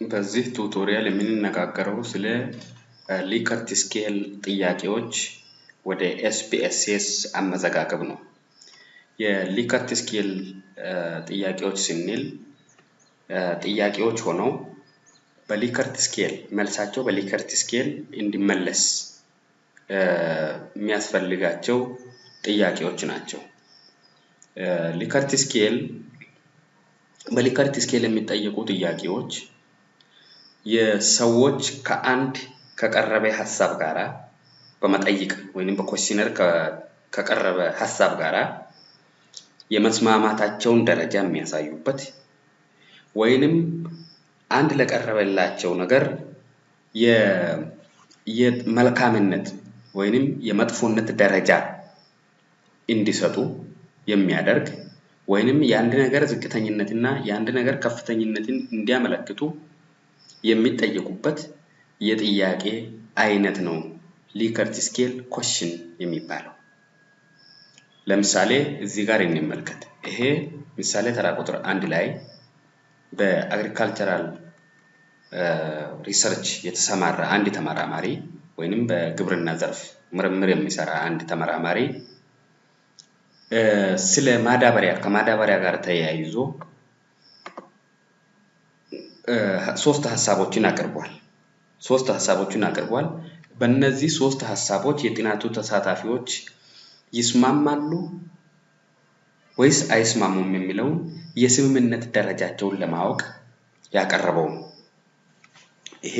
በዚህ ቱቶሪያል የምንነጋገረው ስለ ሊከርት ስኬል ጥያቄዎች ወደ SPSS አመዘጋገብ ነው። የሊከርት ስኬል ጥያቄዎች ስንል ጥያቄዎች ሆነው በሊከርት ስኬል መልሳቸው በሊከርት ስኬል እንዲመለስ የሚያስፈልጋቸው ጥያቄዎች ናቸው። ሊከርት ስኬል በሊከርት ስኬል የሚጠየቁ ጥያቄዎች የሰዎች ከአንድ ከቀረበ ሐሳብ ጋራ በመጠይቅ ወይንም በኩዌስቸነር ከቀረበ ሐሳብ ጋራ የመስማማታቸውን ደረጃ የሚያሳዩበት ወይንም አንድ ለቀረበላቸው ነገር የመልካምነት ወይንም የመጥፎነት ደረጃ እንዲሰጡ የሚያደርግ ወይንም የአንድ ነገር ዝቅተኝነትና የአንድ ነገር ከፍተኝነትን እንዲያመለክቱ የሚጠየቁበት የጥያቄ አይነት ነው ሊከርት ስኬል ኩዌስችን የሚባለው። ለምሳሌ እዚህ ጋር እንመልከት። ይሄ ምሳሌ ተራ ቁጥር 1 ላይ በአግሪካልቸራል ሪሰርች የተሰማራ አንድ ተመራማሪ ወይንም በግብርና ዘርፍ ምርምር የሚሰራ አንድ ተመራማሪ ስለ ማዳበሪያ ከማዳበሪያ ጋር ተያይዞ ሶስት ሐሳቦችን አቅርቧል። በእነዚህ ሶስት ሐሳቦች የጥናቱ ተሳታፊዎች ይስማማሉ ወይስ አይስማሙም የሚለው የስምምነት ደረጃቸውን ለማወቅ ያቀረበው ነው። ይሄ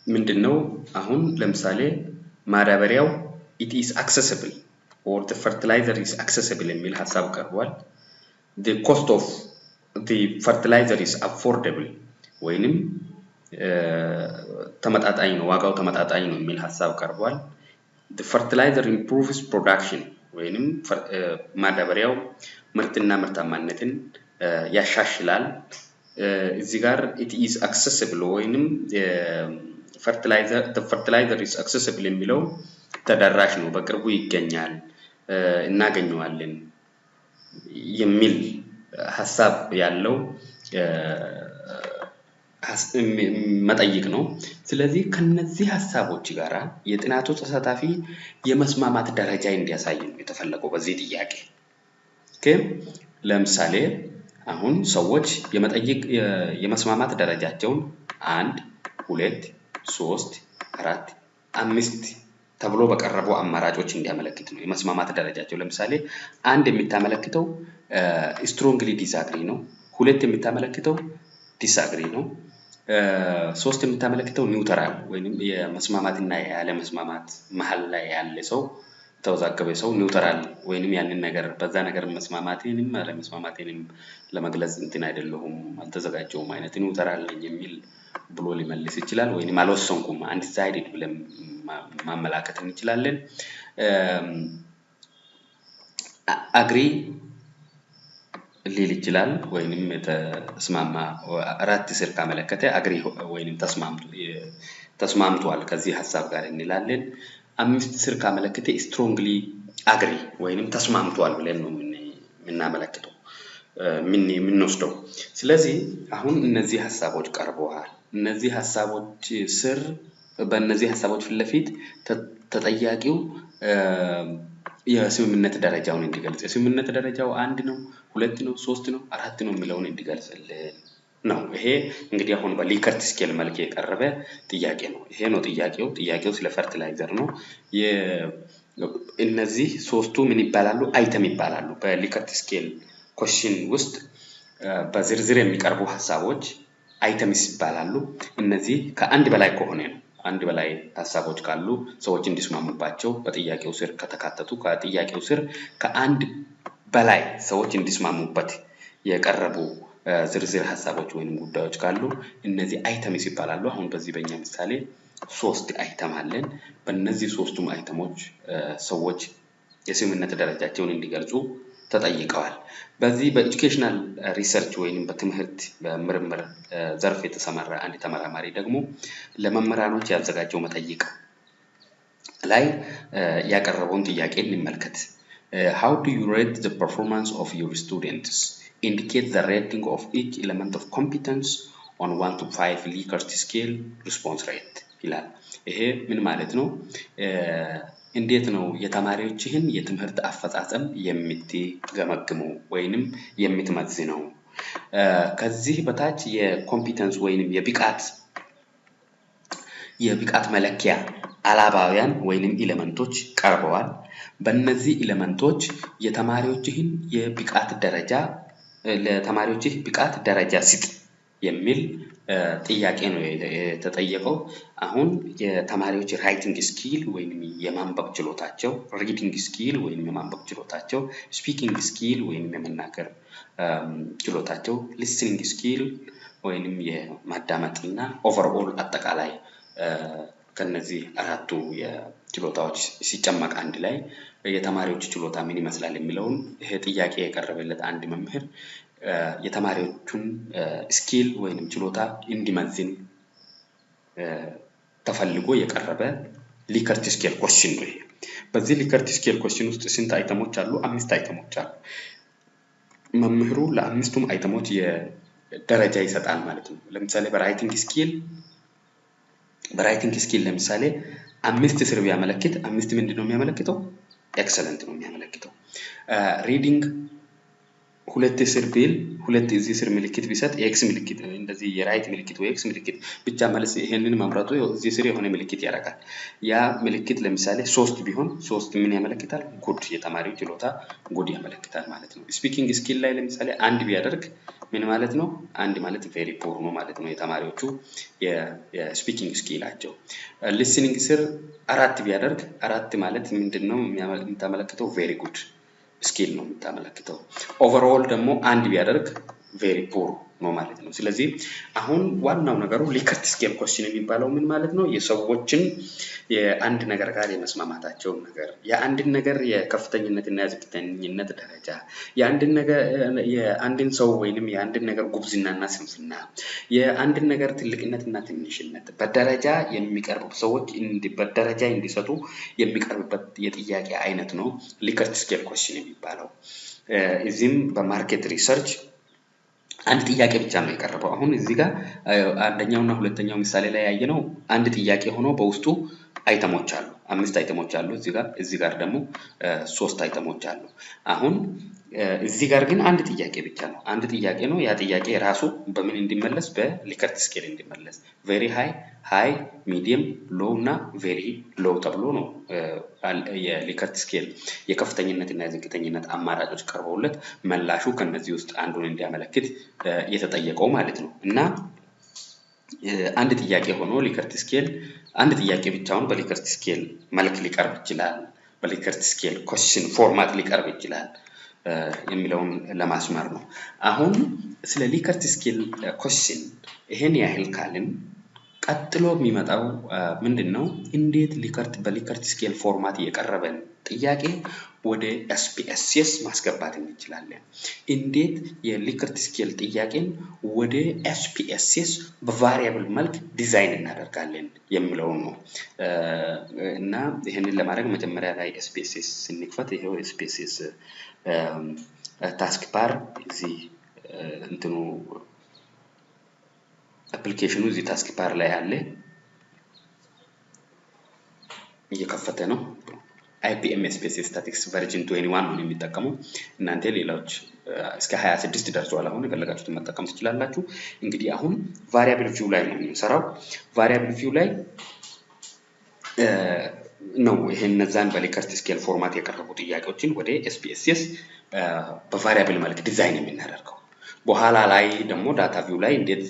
ምንድነው? አሁን ለምሳሌ ማዳበሪያው it is accessible or the fertilizer is accessible የሚል ሐሳብ ቀርቧል። the cost of the fertilizer is affordable ወይንም ተመጣጣኝ ነው ዋጋው ተመጣጣኝ ነው የሚል ሐሳብ ቀርቧል። the fertilizer improves production ወይንም ማዳበሪያው ምርትና ምርታማነትን ያሻሽላል። እዚህ ጋር it is accessible ወይንም the fertilizer is accessible የሚለው ተደራሽ ነው በቅርቡ ይገኛል እናገኘዋለን የሚል ሐሳብ ያለው መጠይቅ ነው። ስለዚህ ከነዚህ ሐሳቦች ጋራ የጥናቱ ተሳታፊ የመስማማት ደረጃ እንዲያሳይ ነው የተፈለገው በዚህ ጥያቄ። ለምሳሌ አሁን ሰዎች የመስማማት ደረጃቸውን 1 2 3 4 5 ተብሎ በቀረቡ አማራጮች እንዲያመለክት ነው የመስማማት ደረጃቸው። ለምሳሌ 1 የሚታመለክተው strongly disagree ነው። 2 የሚታመለክተው disagree ነው። 3 የሚታመለክተው ኒውትራል ወይንም የመስማማትና ያለ መስማማት መሃል ላይ ያለ ሰው ተወዛገበ ሰው ኒውትራል ወይንም ያንን ነገር በዛ ነገር መስማማቴንም አለመስማማቴንም ለመግለጽ እንትን አይደለሁም አልተዘጋጀውም አይነት ኒውትራል ነኝ የሚል ብሎ ሊመልስ ይችላል። ወይንም አልወሰንኩም አንዲሳይድድ ብለን ማመላከት እንችላለን። አግሪ ሊል ይችላል ወይንም ተስማማ 4 ስር ካመለከተ አግሪ ወይንም ተስማምቷል ከዚህ ሐሳብ ጋር እንላለን። 5 ስር ካመለከተ ስትሮንግሊ አግሪ ወይንም ተስማምቷል ብለን ነው የምናመለክተው የምንወስደው። ስለዚህ አሁን እነዚህ ሐሳቦች ቀርበዋል። እነዚህ ሐሳቦች ስር በእነዚህ ሐሳቦች ፊት ለፊት ተጠያቂው የስምምነት ደረጃውን እንዲገልጽ የስምምነት ደረጃው 1 ነው 2 ነው 3 ነው 4 ነው የሚለውን እንዲገልጽልን ነው። ይሄ እንግዲህ አሁን በሊከርት ስኬል መልክ የቀረበ ጥያቄ ነው። ይሄ ነው ጥያቄው ስለ ፈርቲላይዘር ነው። እነዚህ ሶስቱ ምን ይባላሉ? አይተም ይባላሉ። በሊከርት ስኬል ኩዌስችን ውስጥ በዝርዝር የሚቀርቡ ሐሳቦች አይተምስ ይባላሉ። እነዚህ ከአንድ በላይ ከሆነ ነው አንድ በላይ ሐሳቦች ካሉ ሰዎች እንዲስማሙባቸው በጥያቄው ስር ከተካተቱ ከጥያቄው ስር ከአንድ በላይ ሰዎች እንዲስማሙበት የቀረቡ ዝርዝር ሐሳቦች ወይንም ጉዳዮች ካሉ እነዚህ አይተምስ ይባላሉ። አሁን በዚህ በእኛ ምሳሌ 3 አይተም አለን። በእነዚህ 3ቱም አይተሞች ሰዎች የስምምነት ደረጃቸውን እንዲገልጹ ተጠይቀዋል። በዚህ በኤጁኬሽናል ሪሰርች ወይንም በትምህርት በምርምር ዘርፍ የተሰማራ አንድ ተመራማሪ ደግሞ ለመምህራኖች ያዘጋጀው መጠይቅ ላይ ያቀረበውን ጥያቄ እንመልከት። How do you rate the performance of your students indicate the rating of each element of competence on 1 to 5 Likert scale response rate ይላል። ይሄ ምን ማለት ነው? እንዴት ነው የተማሪዎችህን የትምህርት አፈጻጸም የምትገመግመው ወይንም የምትመዝነው? ከዚህ በታች የኮምፒተንስ ወይንም የብቃት መለኪያ አላባውያን ወይንም ኤሌመንቶች ቀርበዋል። በእነዚህ ኤሌመንቶች የተማሪዎችህን የብቃት ደረጃ ለተማሪዎችህ ብቃት ደረጃ ስጥ የሚል ጥያቄ ነው የተጠየቀው። አሁን የተማሪዎች ራይቲንግ ስኪል ወይንም የማንበብ ችሎታቸው፣ ሪዲንግ ስኪል ወይንም የማንበብ ችሎታቸው፣ ስፒኪንግ ስኪል ወይንም የመናገር ችሎታቸው፣ ሊስኒንግ ስኪል ወይንም የማዳመጥና ኦቨርኦል አጠቃላይ ከነዚህ አራቱ የችሎታዎች ሲጨመቅ አንድ ላይ የተማሪዎች ችሎታ ምን ይመስላል የሚለውን ይሄ ጥያቄ የቀረበለት አንድ መምህር የተማሪዎቹን ስኪል ወይንም ችሎታ እንዲመዝን ተፈልጎ የቀረበ ሊከርት ስኬል ኮስችን ነው። በዚህ ሊከርት ስኬል ኮስችን ውስጥ ስንት አይተሞች አሉ? 5 አይተሞች አሉ። መምህሩ ለአምስቱም አይተሞች የደረጃ ይሰጣል ማለት ነው። ለምሳሌ በራይቲንግ ስኪል ለምሳሌ 5 ስር ቢያመለክት 5 ምንድነው የሚያመለክተው? ኤክሰለንት ነው የሚያመለክተው። ሪዲንግ 2 ስር ቢል 2 እዚህ ስር ምልክት ቢሰጥ ኤክስ ምልክት እንደዚህ የራይት ምልክት ወይ ኤክስ ምልክት ብቻ ማለት ይሄንን መምረጡ እዚህ ስር የሆነ ምልክት ያደርጋል። ያ ምልክት ለምሳሌ 3 ቢሆን 3 ምን ያመለክታል? ጉድ የተማሪው ችሎታ ጉድ ያመለክታል ማለት ነው። ስፒኪንግ ስኪል ላይ ለምሳሌ 1 ቢያደርግ ምን ማለት ነው? 1 ማለት ቬሪ ፑር ነው ማለት ነው የተማሪዎቹ የስፒኪንግ ስኪላቸው። ሊስኒንግ ስር 4 ቢያደርግ 4 ማለት ምንድነው የሚያመለክተው? ቬሪ ጉድ ስኪል ነው የምታመለክተው። ኦቨርኦል ደግሞ 1 ቢያደርግ ቬሪ ፑር ነው ማለት ነው። ስለዚህ አሁን ዋናው ነገሩ ሊከርት ስኬል ኮስችን የሚባለው ምን ማለት ነው? የሰዎችን የአንድ ነገር ጋር የመስማማታቸውን ነገር፣ የአንድን ነገር የከፍተኝነትና የዝቅተኝነት ደረጃ፣ የአንድን ሰው ወይንም የአንድን ነገር ጉብዝናና ስንፍና፣ የአንድን ነገር ትልቅነትና ትንሽነት በደረጃ የሚቀርቡ ሰዎች በደረጃ እንዲሰጡ የሚቀርብበት የጥያቄ አይነት ነው ሊከርት ስኬል ኮስችን የሚባለው። እዚህም በማርኬት ሪሰርች አንድ ጥያቄ ብቻ ነው የቀረበው። አሁን እዚህ ጋር አንደኛውና ሁለተኛው ምሳሌ ላይ ያየነው አንድ ጥያቄ ሆኖ በውስጡ አይተሞች አሉ፣ 5 አይተሞች አሉ። እዚህ ጋር ደግሞ 3 አይተሞች አሉ። አሁን እዚህ ጋር ግን አንድ ጥያቄ ብቻ ነው። አንድ ጥያቄ ነው። ያ ጥያቄ ራሱ በምን እንዲመለስ? በሊከርት ስኬል እንዲመለስ። ቬሪ ሃይ፣ ሚዲየም፣ ሎው እና ቬሪ ሎው ተብሎ ነው የሊከርት ስኬል የከፍተኝነትና የዝቅተኝነት አማራጮች ቀርበውለት መላሹ ከነዚህ ውስጥ አንዱን እንዲያመለክት የተጠየቀው ማለት ነው። እና አንድ ጥያቄ ሆኖ ሊከርት ስኬል አንድ ጥያቄ ብቻውን በሊከርት ስኬል መልክ ሊቀርብ ይችላል፣ በሊከርት ስኬል ኮስችን ፎርማት ሊቀርብ ይችላል የሚለውን ለማስመር ነው። አሁን ስለ ሊከርት ስኬል ኮስችን ይሄን ያህል ካልን ቀጥሎ የሚመጣው ምንድነው? እንዴት በሊከርት ስኬል ፎርማት የቀረበን ጥያቄ ወደ SPSS ማስገባት እንችላለን? እንዴት የሊከርት ስኬል ጥያቄን ወደ SPSS በቫሪያብል መልክ ዲዛይን እናደርጋለን የሚለው ነው። እና ይሄንን ለማድረግ መጀመሪያ ላይ SPSS ስንክፈት ይሄው SPSS ታስክ ባር እዚህ እንትኑ አፕሊኬሽኑ እዚህ ታስክ ባር ላይ አለ፣ እየከፈተ ነው። IPM SPSS ስታቲክስ ቨርዥን 21 ነው የሚጠቀመው። እናንተ ሌሎች እስከ 26 ደርሷል። አሁን የፈለጋችሁትን መጠቀም ትችላላችሁ። እንግዲህ አሁን ቫሪያብል ቪው ላይ ነው የምንሰራው። ቫሪያብል ቪው ላይ ነው ይሄን እነዛን በሊከርት ስኬል ፎርማት የቀረቡ ጥያቄዎችን ወደ SPSS በቫሪያብል መልክ ዲዛይን የምናደርገው። በኋላ ላይ ደግሞ ዳታ ቪው ላይ እንዴት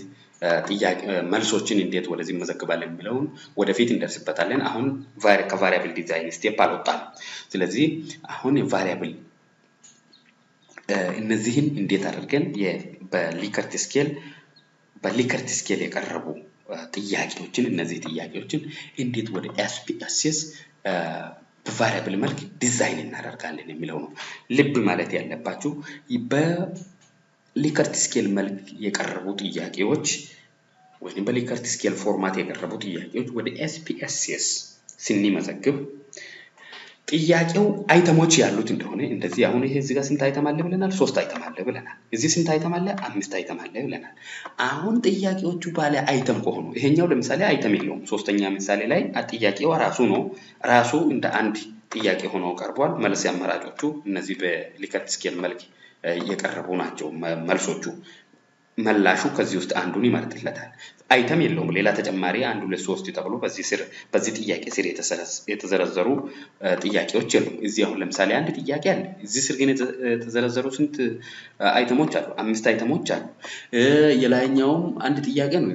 መልሶችን እንዴት ወደዚህ መዘግባለን የሚለውን ወደፊት እንደርስበታለን። አሁን ከቫሪያብል ዲዛይን ስቴፕ አልወጣንም። ስለዚህ አሁን የቫሪያብል እነዚህን እንዴት አድርገን በሊከርት ስኬል የቀረቡ ጥያቄዎችን እነዚህ ጥያቄዎችን እንዴት ወደ SPSS በቫሪያብል መልክ ዲዛይን እናደርጋለን የሚለው ነው። ልብ ማለት ያለባችሁ በሊከርት ስኬል መልክ የቀረቡ ጥያቄዎች ወይም በሊከርት ስኬል ፎርማት የቀረቡ ጥያቄዎች ወደ SPSS ስንመዘግብ ጥያቄው አይተሞች ያሉት እንደሆነ እንደዚህ አሁን ይሄ እዚህ ጋር ስንት አይተም አለ ብለናል? 3 አይተም አለ ብለናል። እዚህ ስንት አይተም አለ? 5 አይተም አለ ብለናል። አሁን ጥያቄዎቹ ባለ አይተም ከሆኑ ይሄኛው ለምሳሌ አይተም የለውም። ሶስተኛ ምሳሌ ላይ ጥያቄው ራሱ ነው ራሱ እንደ አንድ ጥያቄ ሆኖ ቀርቧል። መልስ አማራጮቹ እነዚህ በሊከርት ስኬል መልክ የቀረቡ ናቸው መልሶቹ። መላሹ ከዚህ ውስጥ አንዱን ይመርጥለታል። አይተም የለውም ሌላ ተጨማሪ 1 2 3 ተብሎ በዚህ ጥያቄ ስር የተዘረዘሩ ጥያቄዎች የሉም። እዚህ አሁን ለምሳሌ አንድ ጥያቄ አለ። እዚህ ስር ግን የተዘረዘሩ ስንት አይተሞች አሉ? 5 አይተሞች አሉ። የላይኛውም አንድ ጥያቄ ነው።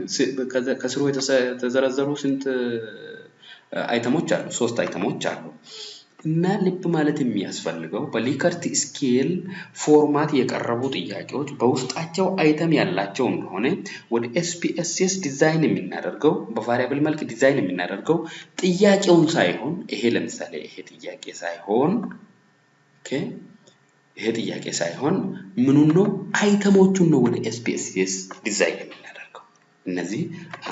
ከስሩ የተዘረዘሩ ስንት አይተሞች አሉ? 3 አይተሞች አሉ። እና ልብ ማለት የሚያስፈልገው በሊከርት ስኬል ፎርማት የቀረቡ ጥያቄዎች በውስጣቸው አይተም ያላቸው እንደሆነ ወደ SPSS ዲዛይን የምናደርገው በቫሪያብል መልክ ዲዛይን የምናደርገው ጥያቄውን ሳይሆን ይሄ ለምሳሌ ይሄ ጥያቄ ሳይሆን ይሄ ጥያቄ ሳይሆን ምኑን ነው? አይተሞቹን ነው ወደ SPSS ዲዛይን የምናደርገው። እነዚህ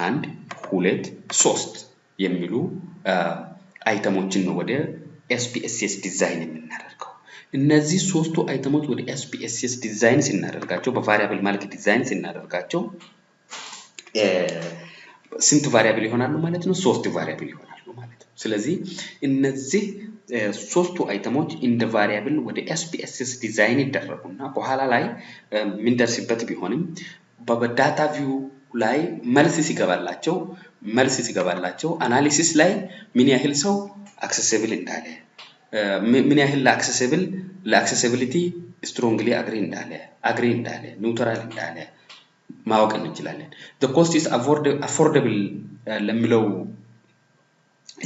1 2 3 የሚሉ አይተሞችን ነው ወደ SPSS ዲዛይን የምናደርገው። እነዚህ ሶስቱ አይተሞች ወደ SPSS ዲዛይን ስናደርጋቸው በቫሪያብል መልክ ዲዛይን ስናደርጋቸው ስንት ቫሪያብል ይሆናሉ ማለት ነው? 3 ቫሪያብል ይሆናሉ ማለት ነው። ስለዚህ እነዚህ ሶስቱ አይተሞች እንደ ቫሪያብል ወደ SPSS ዲዛይን ይደረጉና በኋላ ላይ ምን ደርስበት ቢሆንም በዳታ ቪው ላይ መልስ ሲገባላቸው አናሊሲስ ላይ ምን ያህል ሰው አክሰሲብል እንዳለ ምን ያህል ለአክሰሲቢሊቲ ስትሮንግሊ አግሪ እንዳለ ኒውትራል እንዳለ ማወቅ እንችላለን። the cost is affordable ለሚለው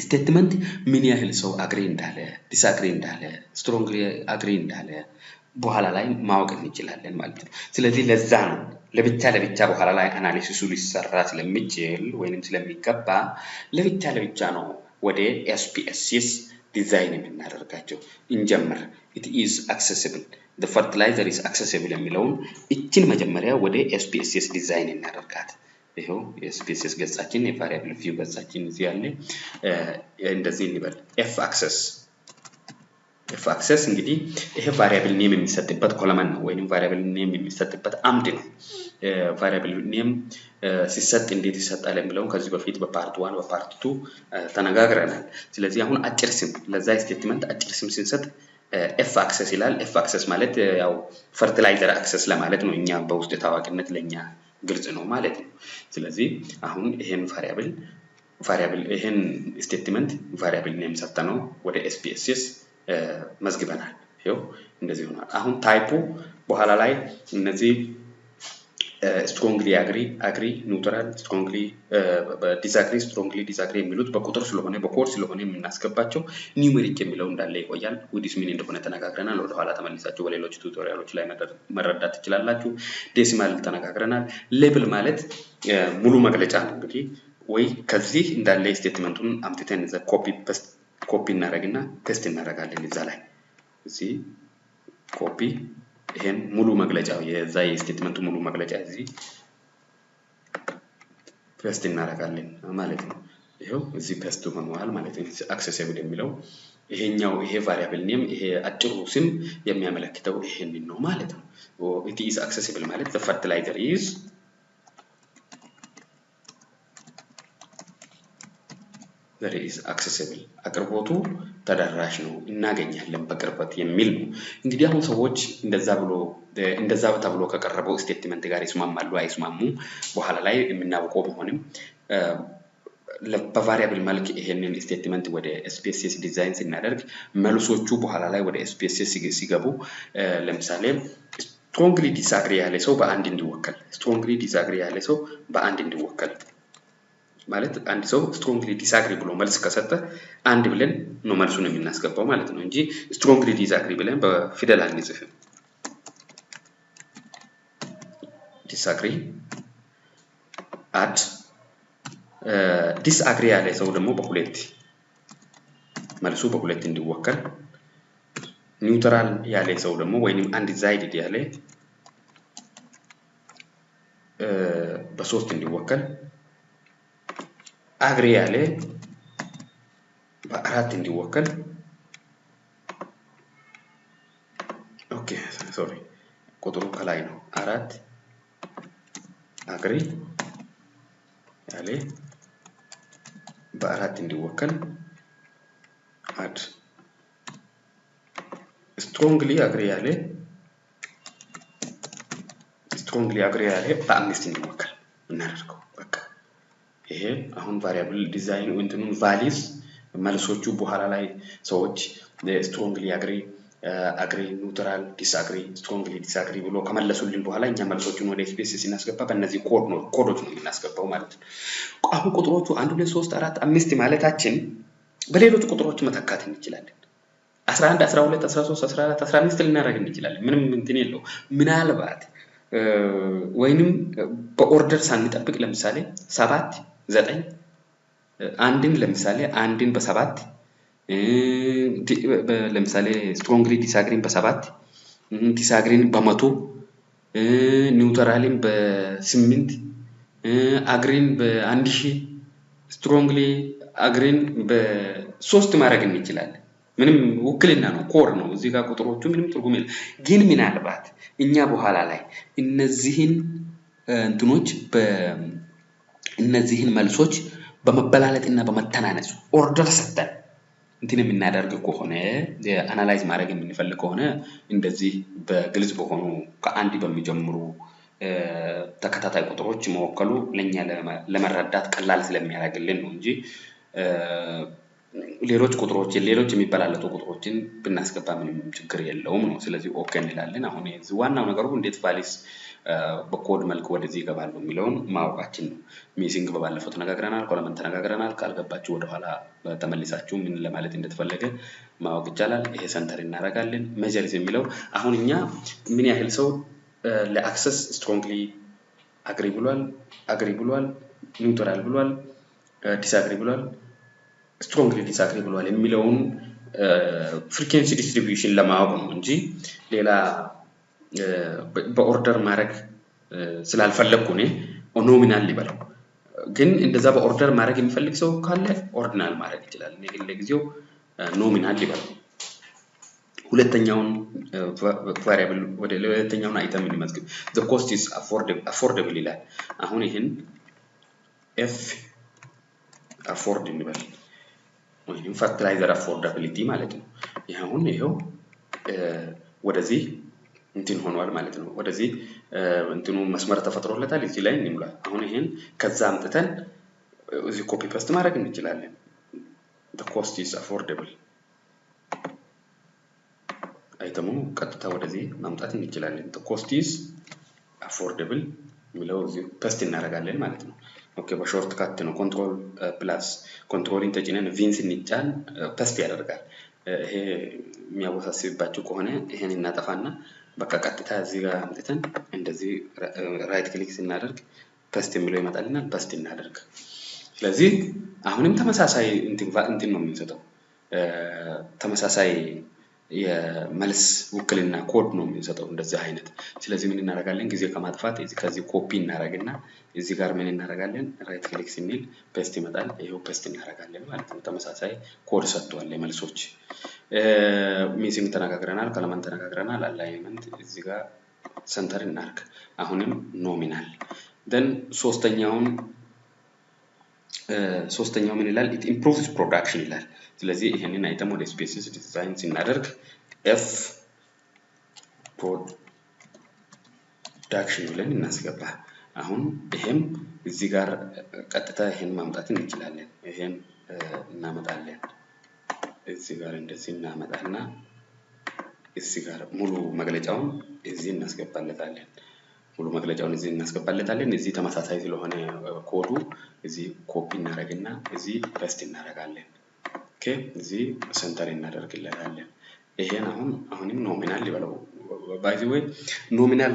ስቴትመንት ምን ያህል ሰው አግሪ እንዳለ ዲስአግሪ እንዳለ ስትሮንግሊ አግሪ እንዳለ በኋላ ላይ ማወቅ እንችላለን ማለት ነው። ስለዚህ ለዛ ነው ለብቻ በኋላ ላይ አናሊሲሱ ሊሰራ ስለሚችል ወይንም ስለሚገባ ለብቻ ነው ወደ SPSS ዲዛይን የምናደርጋቸው። እንጀምር። it is accessible the fertilizer is accessible የሚለውን እቺን መጀመሪያ ወደ SPSS ዲዛይን እናደርጋት። ይሄው SPSS ገጻችን የቫሪያብል ቪው ገጻችን እዚህ ያለ እንደዚህ እንበል f access እንግዲህ ይሄ ቫሪያብል ኔም የሚሰጥበት ኮለመን ነው ወይንም ቫሪያብል ኔም የሚሰጥበት አምድ ነው። ቫሪያብል ኔም ሲሰጥ እንዴት ይሰጣል የሚለውን ከዚህ በፊት በፓርት 1 በፓርት 2 ተነጋግረናል። ስለዚህ አሁን አጭር ስም ለዛ ስቴትመንት አጭር ስም ስንሰጥ f access ይላል። f access ማለት ያው ፈርቲላይዘር አክሰስ ለማለት ነው። እኛ በውስጥ ታዋቂነት ለኛ ግልጽ ነው ማለት ነው። ስለዚህ አሁን ይሄን ቫሪያብል ይሄን ስቴትመንት ቫሪያብል ኔም ሰጠነው ወደ SPSS መዝግበናል። ይሄው እንደዚህ ሆኗል። አሁን ታይፑ በኋላ ላይ እነዚህ strongly agree neutral strongly disagree የሚሉት በቁጥር ስለሆነ በኮድ ስለሆነ የምናስገባቸው ኒውሜሪክ የሚለው እንዳለ ይቆያል። ዊዲስ ምን እንደሆነ ተነጋግረናል። ወደ ኋላ ተመልሳችሁ በሌሎች ቱቶሪያሎች ላይ መረዳት ትችላላችሁ። ዴሲማል ተነጋግረናል። ሌብል ማለት ሙሉ መግለጫ ነው። እንግዲህ ወይ ከዚህ እንዳለ ስቴትመንቱን አምጥተን ኮፒ እናደርግና ፔስት እናደርጋለን እዛ ላይ እዚህ ኮፒ ይሄን ሙሉ መግለጫ የዛ የስቴትመንቱ ሙሉ መግለጫ እዚህ ፔስት እናደርጋለን ማለት ነው። ይሄው እዚህ ፔስት ሆኗል ማለት ነው። አክሰሲብል የሚለው ይሄ ቫሪያብል ኔም ይሄ አጭሩ ስም የሚያመለክተው ይሄንን ነው ማለት ነው። it is accessible ማለት the fertilizer is there is accessible አቅርቦቱ ተደራሽ ነው እናገኛለን በቅርበት የሚል ነው። እንግዲህ አሁን ሰዎች እንደዛ ተብሎ ከቀረበው ስቴትመንት ጋር ይስማማሉ አይስማሙ በኋላ ላይ የምናውቀው ቢሆንም በቫሪያብል መልክ ይሄንን ስቴትመንት ወደ SPSS ዲዛይን ስናደርግ መልሶቹ በኋላ ላይ ወደ SPSS ሲገቡ ለምሳሌ strongly disagree ያለ ሰው በአንድ እንዲወከል ማለት አንድ ሰው strongly disagree ብሎ መልስ ከሰጠ አንድ ብለን ነው መልሱን የምናስገባው ማለት ነው እንጂ strongly disagree ብለን በፊደል አንጽፍም። disagree disagree ያለ ሰው ደግሞ በሁለት መልሱ በሁለት እንዲወከል ኒውትራል ያለ ሰው ደግሞ ወይንም undecided ያለ በሶስት እንዲወከል አግሪ ያለ በአራት እንዲወከል ሶሪ ቁጥሩ ከላይ ነው 4 አግሪ ያለ በአራት እንዲወከል አድ strongly agree ያለ በአምስት እንዲወከል እናደርገው በቃ ይሄ አሁን ቫሪያብል ዲዛይን እንትኑን ቫሊዩስ መልሶቹ በኋላ ላይ ሰዎች strongly agree ኒውትራል strongly disagree ብሎ ከመለሱልን በኋላ እኛ መልሶቹን ወደ ስፔስ ሲናስገባ በእነዚህ ኮዶች ነው የምናስገባው ማለት ነው። አሁን ቁጥሮቹ 1 2 3 4 5 ማለታችን በሌሎች ቁጥሮች መተካት እንችላለን። 11 12 13 14 15 ልናደርግ እንችላለን። ምንም እንትን የለው። ምናልባት ወይንም በኦርደር ሳንጠብቅ ለምሳሌ 7 9 አንድን ለምሳሌ አንድን በ7 ለምሳሌ strongly disagree በ7 disagree በ100 ኒውትራልን በ8 agree በ1000 strongly agree በ3 ማድረግ እንችላለን። ምንም ውክልና ነው ኮር ነው እዚህ ጋር ቁጥሮቹ ምንም ትርጉም የለም። ግን ምናልባት እኛ በኋላ ላይ እነዚህን እንትኖች እነዚህን መልሶች በመበላለጥና በመተናነስ ኦርደር ሰጥተን እንትን የምናደርግ ከሆነ አናላይዝ ማድረግ የምንፈልግ ከሆነ እንደዚህ በግልጽ በሆኑ ከአንድ በሚጀምሩ ተከታታይ ቁጥሮች መወከሉ ለኛ ለመረዳት ቀላል ስለሚያደርግልን ነው እንጂ ሌሎች ቁጥሮች ሌሎች የሚበላለጡ ቁጥሮችን ብናስገባ ምንም ችግር የለውም ነው። ስለዚህ ኦኬ እንላለን። አሁን እዚህ ዋናው ነገሩ እንዴት ቫሊስ በኮድ መልክ ወደዚህ ይገባሉ የሚለውን ማወቃችን ነው። ሚሲንግ በባለፈው ተነጋግረናል፣ ኮለመንት ተነጋግረናል። ካልገባችሁ ወደ ኋላ ተመልሳችሁ ምን ለማለት እንደተፈለገ ማወቅ ይቻላል። ይሄ ሰንተር እናደርጋለን። ሜጀርስ የሚለው አሁን እኛ ምን ያህል ሰው ለአክሰስ ስትሮንግሊ አግሪ ብሏል፣ ኒውትራል ብሏል፣ ዲስአግሪ ብሏል፣ strongly disagree ብሏል የሚለውን ፍሪኩዌንሲ ዲስትሪቢዩሽን ለማወቅ ነው እንጂ ሌላ በኦርደር ማድረግ ስላልፈለኩ ነው ኖሚናል ሊበለው። ግን እንደዛ በኦርደር ማድረግ የሚፈልግ ሰው ካለ ኦርዲናል ማድረግ ይችላል። እኔ ግን ለጊዜው ኖሚናል ሊበለው። ሁለተኛውን ቫሪያብል ወደ ሁለተኛውን አይተም እንመዝግብ። the cost is affordable ይላል። አሁን ይሄን f afford እንበል ወይም ፈርቲላይዘር አፎርዳቢሊቲ ማለት ነው። ይሄውን ይሄው ወደዚህ እንትን ሆኗል ማለት ነው። ወደዚህ እንትኑ መስመር ተፈጥሮለታል። እዚህ ላይ እንሙላ። አሁን ይሄን ከዛ አምጥተን እዚህ ኮፒ ፔስት ማድረግ እንችላለን። the cost is affordable አይተሙ ቀጥታ ወደዚህ ማምጣት እንችላለን። the cost is affordable የሚለው እዚህ ፔስት እናደርጋለን ማለት ነው። ኦኬ በሾርት ካት ነው ኮንትሮል ፕላስ ኮንትሮሊንግ ተጭነን ቪንስ እንጫን ፔስት ያደርጋል። ይሄ የሚያወሳስብባችሁ ከሆነ ይሄን እናጠፋና በቃ ቀጥታ እዚህ ጋር አምጥተን እንደዚህ ራይት ክሊክ ስናደርግ ፔስት የሚለው ይመጣልናል። ፔስት እናደርግ። ስለዚህ አሁንም ተመሳሳይ እንትን ነው የምንሰጠው። ተመሳሳይ የመልስ ውክልና ኮድ ነው የምንሰጠው እንደዚህ አይነት። ስለዚህ ምን እናደርጋለን? ጊዜ ከማጥፋት ከዚህ ኮፒ እናደርግና እዚህ ጋር ምን እናደርጋለን? ራይት ክሊክ ስንል ፔስት ይመጣል። ይሄው ፔስት እናደርጋለን ማለት ነው። ተመሳሳይ ኮድ ሰጥቷል ለመልሶች። ሚሲንግ ተነጋግረናል፣ ኮለመንት ተነጋግረናል፣ አላይመንት እዚህ ጋር ሰንተር እናርግ። አሁንም ኖሚናል ደን ሶስተኛው ምን ይላል? it improves production ይላል። ስለዚህ ይሄንን አይተም ወደ ስፔስስ ዲዛይን ሲናደርግ f production ብለን እናስገባ። አሁን ይሄም እዚህ ጋር ቀጥታ ይሄን ማምጣት እንችላለን። ይሄን እናመጣለን። እዚህ ጋር እንደዚህ እናመጣና እዚህ ጋር ሙሉ መግለጫውን እዚህ እናስገባለታለን። ሙሉ መግለጫውን እዚህ እናስገባለታለን። እዚህ ተመሳሳይ ስለሆነ ኮዱ እዚህ ኮፒ እናደርግና እዚህ ፔስት እናደርጋለን። ኦኬ እዚህ ሰንተር እናደርግለታለን። ይሄን አሁንም ኖሚናል ይበለው። ባይ ዘ ዌይ ኖሚናል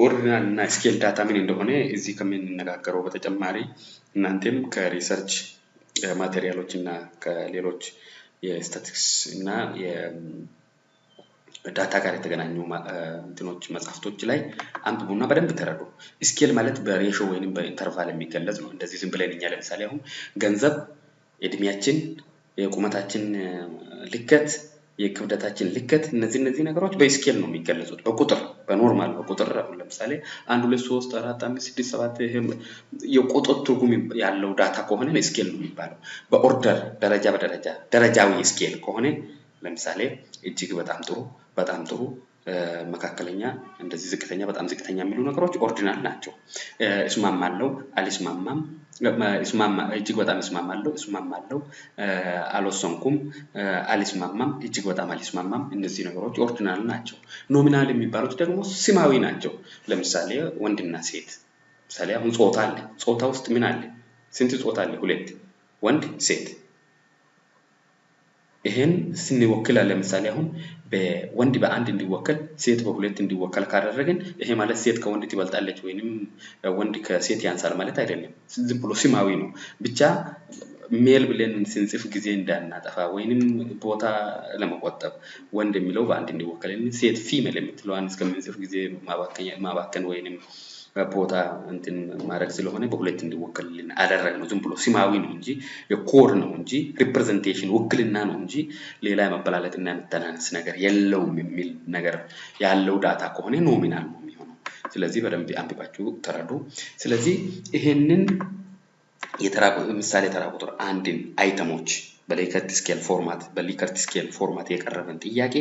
ኦርዲናል እና ስኬል ዳታ ምን እንደሆነ እዚህ ከምንነጋገረው በተጨማሪ እናንተም ከሪሰርች ማቴሪያሎች እና ከሌሎች የስታቲስቲክስ እና ዳታ ጋር የተገናኙ እንትኖች መጽሐፍቶች ላይ አንብቡና በደንብ ተረዱ። ስኬል ማለት በሬሾ ወይንም በኢንተርቫል የሚገለጽ ነው። እንደዚህ ዝም ብለን እኛ ለምሳሌ አሁን ገንዘብ፣ እድሜያችን፣ የቁመታችን ልከት የክብደታችን ልከት እነዚህ ነገሮች በስኬል ነው የሚገለጹት በቁጥር በኖርማል በቁጥር ለምሳሌ 1 2 3 4 5 6 7 ይሄ የቁጥር ትርጉም ያለው ዳታ ከሆነ ስኬል ነው የሚባለው በኦርደር ደረጃ በደረጃ ደረጃዊ ስኬል ከሆነ ለምሳሌ እጅግ በጣም ጥሩ መካከለኛ እንደዚህ ዝቅተኛ በጣም ዝቅተኛ የሚሉ ነገሮች ኦርዲናል ናቸው እስማማለሁ አልስማማም እጅግ በጣም እስማማለሁ አልወሰንኩም አልስማማም እጅግ በጣም አልስማማም እነዚህ ነገሮች ኦርዲናል ናቸው ኖሚናል የሚባሉት ደግሞ ስማዊ ናቸው ለምሳሌ ወንድና ሴት ምሳሌ አሁን ጾታ ውስጥ ምን አለ ስንት ጾታ አለ ሁለት ወንድ ሴት ይሄን ስንወክል ለምሳሌ አሁን በወንድ በአንድ እንዲወከል ሴት በሁለት እንዲወከል ካደረግን ይሄ ማለት ሴት ከወንድ ትበልጣለች ወይንም ወንድ ከሴት ያንሳል ማለት አይደለም ዝም ብሎ ስማዊ ነው ብቻ ሜል ብለን ስንጽፍ ጊዜ እንዳናጠፋ ወይንም ቦታ ለመቆጠብ ወንድ የሚለው በአንድ እንዲወከል ሴት ፊሜል የምትለዋን እስከምንጽፍ ጊዜ ማባከን ወይንም ቦታ እንትን ማድረግ ስለሆነ በሁለት እንዲወከልልን አደረግነው ዝም ብሎ ስማዊ ነው እንጂ የኮር ነው እንጂ ሪፕሬዘንቴሽን ውክልና ነው እንጂ ሌላ የመበላለጥና የመተናነስ ነገር የለውም የሚል ነገር ያለው ዳታ ከሆነ ኖሚናል ነው የሚሆነው ስለዚህ በደንብ አንብባችሁ ተረዱ ስለዚህ ይሄንን ምሳሌ ተራ ቁጥር አንድን አይተሞች በሊከርት ስኬል ፎርማት የቀረበን ጥያቄ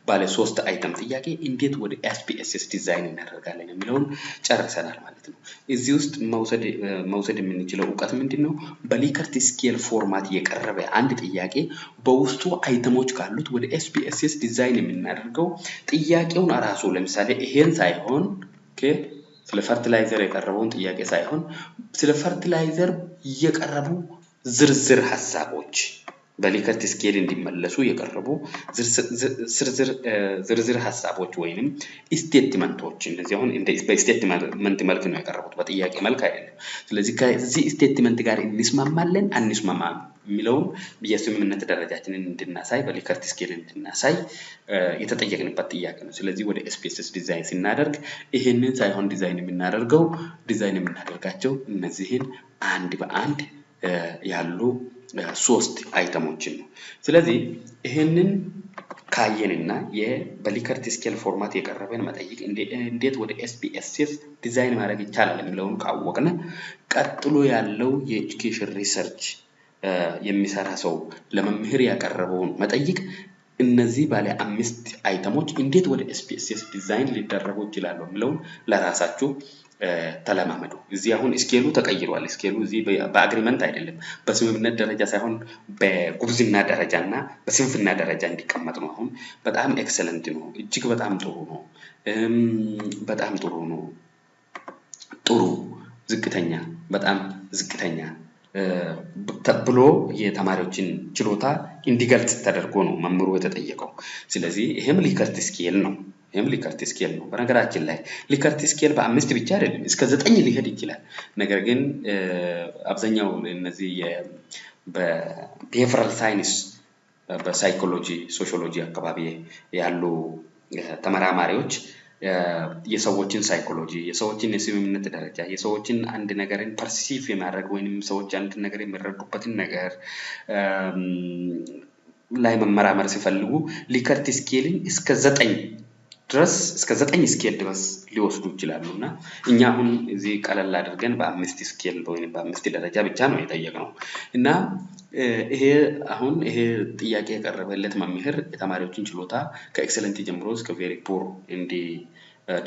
ባለ 3 አይተም ጥያቄ እንዴት ወደ SPSS ዲዛይን እናደርጋለን የሚለውን ጨርሰናል ማለት ነው እዚህ ውስጥ መውሰድ የምንችለው ዕውቀት ምንድነው በሊከርት ስኬል ፎርማት የቀረበ አንድ ጥያቄ በውስጡ አይተሞች ካሉት ወደ SPSS ዲዛይን የምናደርገው ጥያቄውን አራሱ ለምሳሌ ይሄን ሳይሆን ስለ ፈርቲላይዘር የቀረበውን ጥያቄ ሳይሆን ስለ ፈርቲላይዘር የቀረቡ ዝርዝር ሐሳቦች በሊከርት ስኬል እንዲመለሱ የቀረቡ ዝርዝር ሐሳቦች ወይንም ስቴትመንቶች እንደዚህ አሁን እንደ በስቴትመንት መልክ ነው የቀረቡት በጥያቄ መልክ አይደለም ስለዚህ ከዚህ ስቴትመንት ጋር እንስማማለን አንስማማም የሚለውን የስምምነት ደረጃችንን እንድናሳይ በሊከርት ስኬል እንድናሳይ የተጠየቅንበት ጥያቄ ነው ስለዚህ ወደ SPSS ዲዛይን ስናደርግ ይሄንን ሳይሆን ዲዛይን የምናደርጋቸው እነዚህን አንድ በአንድ ያሉ 3 አይተሞችን ነው ስለዚህ ይሄንን ካየንና በሊከርት ስኬል ፎርማት የቀረበን መጠይቅ እንዴት ወደ SPSS ዲዛይን ማድረግ ይቻላል የሚለውን ካወቅነ ቀጥሎ ያለው የኤጁኬሽን ሪሰርች የሚሰራ ሰው ለመምህር ያቀረበውን መጠይቅ እነዚህ ባለ 5 አይተሞች እንዴት ወደ SPSS ዲዛይን ሊደረጉ ይችላሉ የሚለውን ለራሳችሁ ተለማመዱ እዚህ አሁን ስኬሉ ተቀይሯል ስኬሉ እዚህ በአግሪመንት አይደለም በስምምነት ደረጃ ሳይሆን በጉብዝና ደረጃና በስንፍና ደረጃ እንዲቀመጥ ነው አሁን በጣም ኤክሰለንት ነው እጅግ በጣም ጥሩ ነው ጥሩ ዝቅተኛ በጣም ዝቅተኛ ተብሎ የተማሪዎችን ችሎታ እንዲገልጽ ተደርጎ ነው መምሩ የተጠየቀው ስለዚህ ይሄም ሊከርት ስኬል ነው በነገራችን ላይ ሊከርት ስኬል በ5 ብቻ አይደለም እስከ 9 ሊሄድ ይችላል ነገር ግን አብዛኛው እነዚህ በቢሄቪራል ሳይንስ በሳይኮሎጂ ሶሺዮሎጂ አካባቢ ያሉ ተመራማሪዎች የሰዎችን ሳይኮሎጂ የሰዎችን የስምምነት ደረጃ የሰዎችን አንድ ነገርን ፐርሲቭ የማድረግ ወይንም ሰዎች አንድ ነገር የሚረዱበትን ነገር ላይ መመራመር ሲፈልጉ ሊከርት ስኬልን እስከ 9 ስኬል ድረስ ሊወስዱ ይችላሉና እኛ አሁን እዚህ ቀለል አድርገን በ5 ስኬል ወይንም በ5 ደረጃ ብቻ ነው የጠየቅነው እና ይሄ ጥያቄ የቀረበለት መምህር የተማሪዎችን ችሎታ ከኤክሰለንት ጀምሮ እስከ ቬሪ ፑር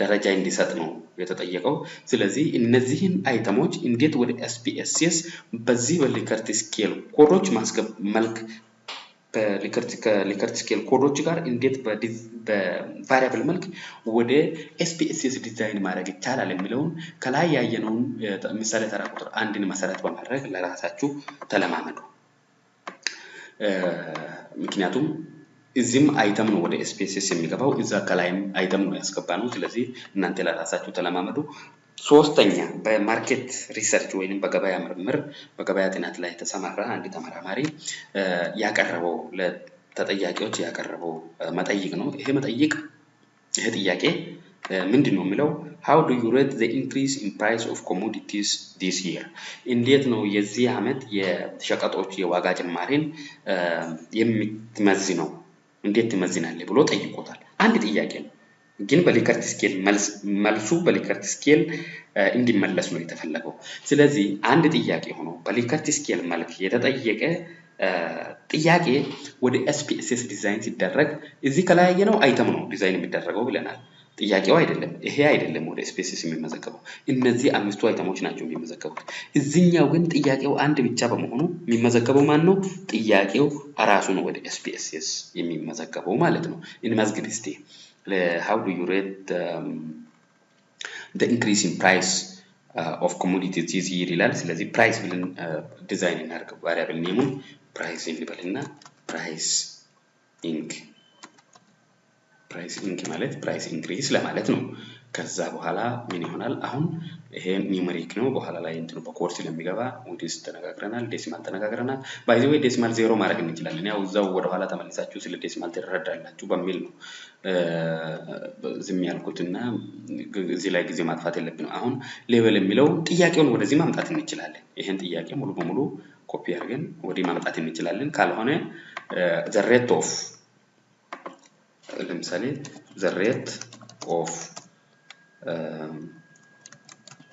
ደረጃ እንዲሰጥ ነው የተጠየቀው ስለዚህ እነዚህን አይተሞች እንዴት ወደ SPSS በዚህ በሊከርት ስኬል ኮዶች መልክ ከሊከርት ስኬል ኮዶች ጋር እንዴት በቫሪያብል መልክ ወደ SPSS ዲዛይን ማድረግ ይቻላል የሚለውን ከላይ ያየነውን ምሳሌ ተራ ቁጥር 1ን መሰረት በማድረግ ለራሳችሁ ተለማመዱ ምክንያቱም እዚህም አይተም ነው ወደ SPSS የሚገባው እዛ ከላይም አይተም ነው ያስገባነው ስለዚህ እናንተ ለራሳችሁ ተለማመዱ ሶስተኛ በማርኬት ሪሰርች ወይንም በገበያ ምርምር በገበያ ጥናት ላይ ተሰማራ አንድ ተመራማሪ ያቀረበው ለተጠያቂዎች ያቀረበው መጠይቅ ነው ይሄ ጥያቄ ምንድነው የሚለው how do you rate the increase in price of commodities this year እንዴት ነው የዚህ አመት የሸቀጦች የዋጋ ጭማሪን የምትመዝነው እንዴት ትመዝናለህ ብሎ ጠይቆታል። አንድ ጥያቄ ነው ግን በሊከርት ስኬል መልሱ በሊከርት ስኬል እንዲመለስ ነው የተፈለገው። ስለዚህ አንድ ጥያቄ ሆኖ በሊከርት ስኬል መልክ የተጠየቀ ጥያቄ ወደ SPSS ዲዛይን ሲደረግ እዚህ ከላይ ያየነው አይተም ነው ዲዛይን የሚደረገው ብለናል። ጥያቄው አይደለም ይሄ አይደለም ወደ SPSS የሚመዘገበው እነዚህ አምስቱ አይተሞች ናቸው የሚመዘገቡት። እዚህኛው ግን ጥያቄው አንድ ብቻ በመሆኑ የሚመዘገበው ማን ነው? ጥያቄው ራሱ ነው ወደ SPSS የሚመዘገበው ማለት ነው። እንመዝግብ እስቲ how do you rate the increase in price of commodities this year ይላል። ስለዚህ ፕራይስ ብለን ዲዛይን እናደርገው ቫሪያብል ኔሙን ፕራይስ እንበልና ፕራይስ ኢንክ ማለት ፕራይስ ኢንክሪዝ ለማለት ነው። ከዛ በኋላ ምን ይሆናል? አሁን ይሄ ኒውመሪክ ነው በኋላ ላይ እንትኑ በኮድ ስለሚገባ ዊድስ ተነጋግረናል፣ ዴሲማል ተነጋግረናል። ባይ ዘ ዌይ ዴሲማል 0 ማድረግ እንችላለን። ያው እዛው ወደ ኋላ ተመልሳችሁ ስለ ዴሲማል ትረዳላችሁ በሚል ነው ዝም ያልኩትና እዚህ ላይ ጊዜ ማጥፋት የለብንም። አሁን ሌቨል የሚለው ጥያቄውን ወደዚህ ማምጣት እንችላለን። ይሄን ጥያቄ ሙሉ በሙሉ ኮፒ አድርገን ወዲህ ማምጣት እንችላለን። ካልሆነ the rate of ለምሳሌ the rate of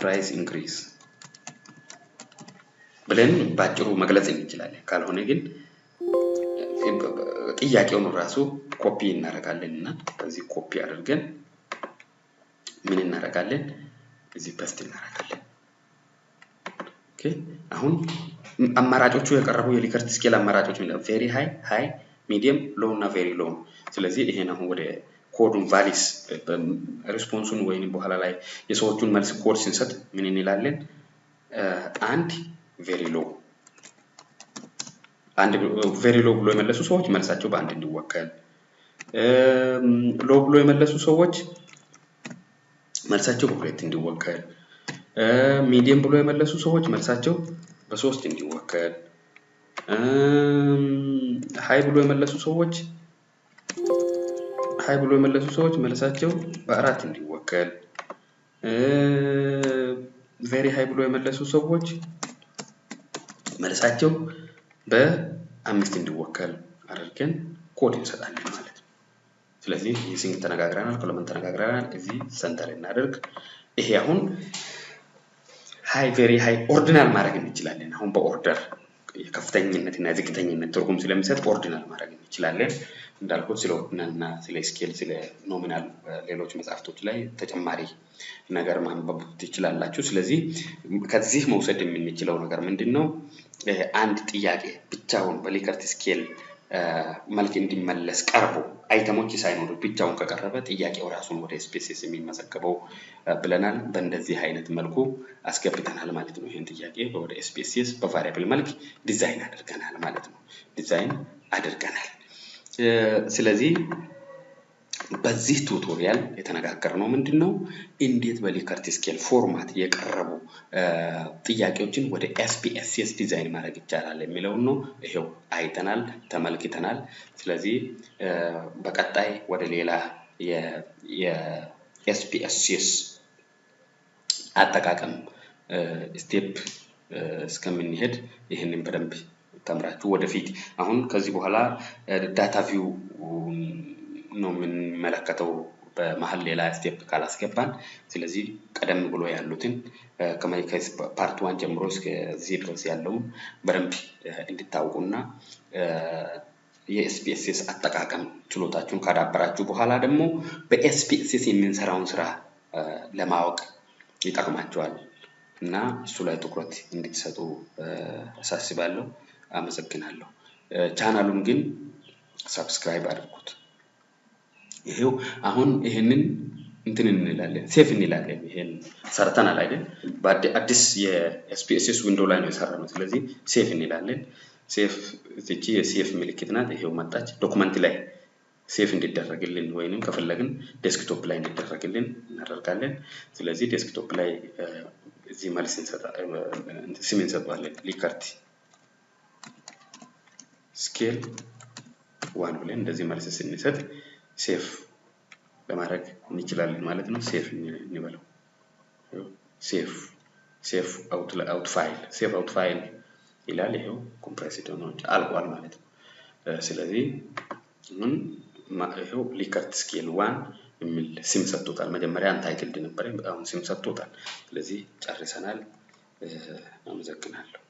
price increase ብለን ባጭሩ መግለጽ እንችላለን። ካልሆነ ግን ጥያቄውን ራሱ ኮፒ እናደርጋለንና እዚህ ኮፒ አድርገን ምን እናደርጋለን? እዚህ ፔስት እናደርጋለን። ኦኬ አሁን አማራጮቹ የቀረቡ የሊከርት ስኬል አማራጮች ምንድነው? ቬሪ ሃይ ሚዲየም ሎው እና ቬሪ ሎው። ስለዚህ ይሄን አሁን ወደ ኮዱን ቫሊስ ሪስፖንሱን ወይንም በኋላ ላይ የሰዎቹን መልስ ኮድ ስንሰጥ ምን እንላለን? አንድ ቬሪ ሎው ብሎ የመለሱ ሰዎች መልሳቸው በአንድ እንዲወከል፣ ሎው ብሎ የመለሱ ሰዎች መልሳቸው በሁለት እንዲወከል፣ ሚዲየም ብሎ የመለሱ ሰዎች መልሳቸው በሶስት እንዲወከል፣ ሃይ ብሎ የመለሱ ሰዎች መልሳቸው በአራት እንዲወከል፣ ቬሪ ሃይ ብሎ የመለሱ ሰዎች መልሳቸው በአምስት እንዲወከል አድርገን ኮድ እንሰጣለን ማለት ነው። ስለዚህ ዩዚንግ ተነጋግረናል፣ ኮለመንት ተነጋግረናል። እዚህ ሰንተር እናደርግ። ይሄ አሁን ሃይ ቬሪ ሃይ ኦርዲናል ማድረግ እንችላለን። አሁን በኦርደር የከፍተኝነት እና ዝቅተኝነት ትርጉም ስለሚሰጥ ኦርዲናል ማድረግ እንችላለን። እንዳልኩት ስለ ኦርዲናልና ስለ ስኬል ስለ ኖሚናል ሌሎች መጽሐፍቶች ላይ ተጨማሪ ነገር ማንበብ ትችላላችሁ። ስለዚህ ከዚህ መውሰድ የምንችለው ነገር ምንድነው? አንድ ጥያቄ ብቻውን በሊከርት ስኬል መልክ እንዲመለስ ቀርቦ አይተሞች ሳይኖሩ ብቻውን ከቀረበ ጥያቄው ራሱን ወደ SPSS የሚመዘገበው ብለናል። በእንደዚህ አይነት መልኩ አስገብተናል ማለት ነው። ይሄን ጥያቄ ወደ SPSS በቫሪያብል መልክ ዲዛይን አድርገናል ማለት ነው። ስለዚህ በዚህ ቱቶሪያል የተነጋገርነው ምንድነው? እንዴት በሊከርት ስኬል ፎርማት የቀረቡ ጥያቄዎችን ወደ SPSS ዲዛይን ማድረግ ይቻላል የሚለው ነው። ይሄው አይተናል፣ ተመልክተናል። ስለዚህ በቀጣይ ወደ ሌላ የSPSS አጠቃቀም ስቴፕ እስከምንሄድ ይሄንን በደንብ ተምራችሁ ወደፊት አሁን ከዚህ በኋላ ዳታ ቪው ነው የምንመለከተው በመሃል ሌላ ስቴፕ ካላስገባን። ስለዚህ ቀደም ብሎ ያሉትን ከማይከስ ፓርት 1 ጀምሮ እስከ እዚህ ድረስ ያለውን በደንብ እንድታውቁና የSPSS አጠቃቀም ችሎታችሁን ካዳበራችሁ በኋላ ደግሞ በSPSS የምንሰራውን ስራ ለማወቅ ይጠቅማችኋል እና እሱ ላይ ትኩረት እንድትሰጡ አሳስባለሁ። አመሰግናለሁ። ቻናሉን ግን ሰብስክራይብ አድርጉት። ይሄው አሁን ይሄንን እንትን እንላለን፣ ሴፍ እንላለን። ይሄን ሰርተናል አይደል? በአዲስ የSPSS ዊንዶው ላይ ነው የሰራነው። ስለዚህ ሴፍ እንላለን። ሴፍ እቺ የሴፍ ምልክት ናት። ይሄው መጣች። ዶክመንት ላይ ሴፍ እንዲደረግልን ወይንም ከፈለግን ዴስክቶፕ ላይ እንዲደረግልን እናደርጋለን። ስለዚህ ዴስክቶፕ ላይ እዚህ መልስ ስም እንሰጣለን። ሊከርት ስኬል 1 ብለን እንደዚህ መልስ ስንሰጥ ሴፍ ለማድረግ እንችላለን ማለት ነው። ሴፍ እንበለው። ሴፍ አውት ፋይል ይላል። ይሄው ኮምፕሬስድ ሆኖ አልቋል ማለት ነው። ስለዚህ ይሄው ሊከርት ስኬል 1 የሚል ስም ሰጥቶታል። መጀመሪያ አንታይትልድ ነበር፣ አሁን ስም ሰጥቶታል። ስለዚህ ጨርሰናል። አመሰግናለሁ።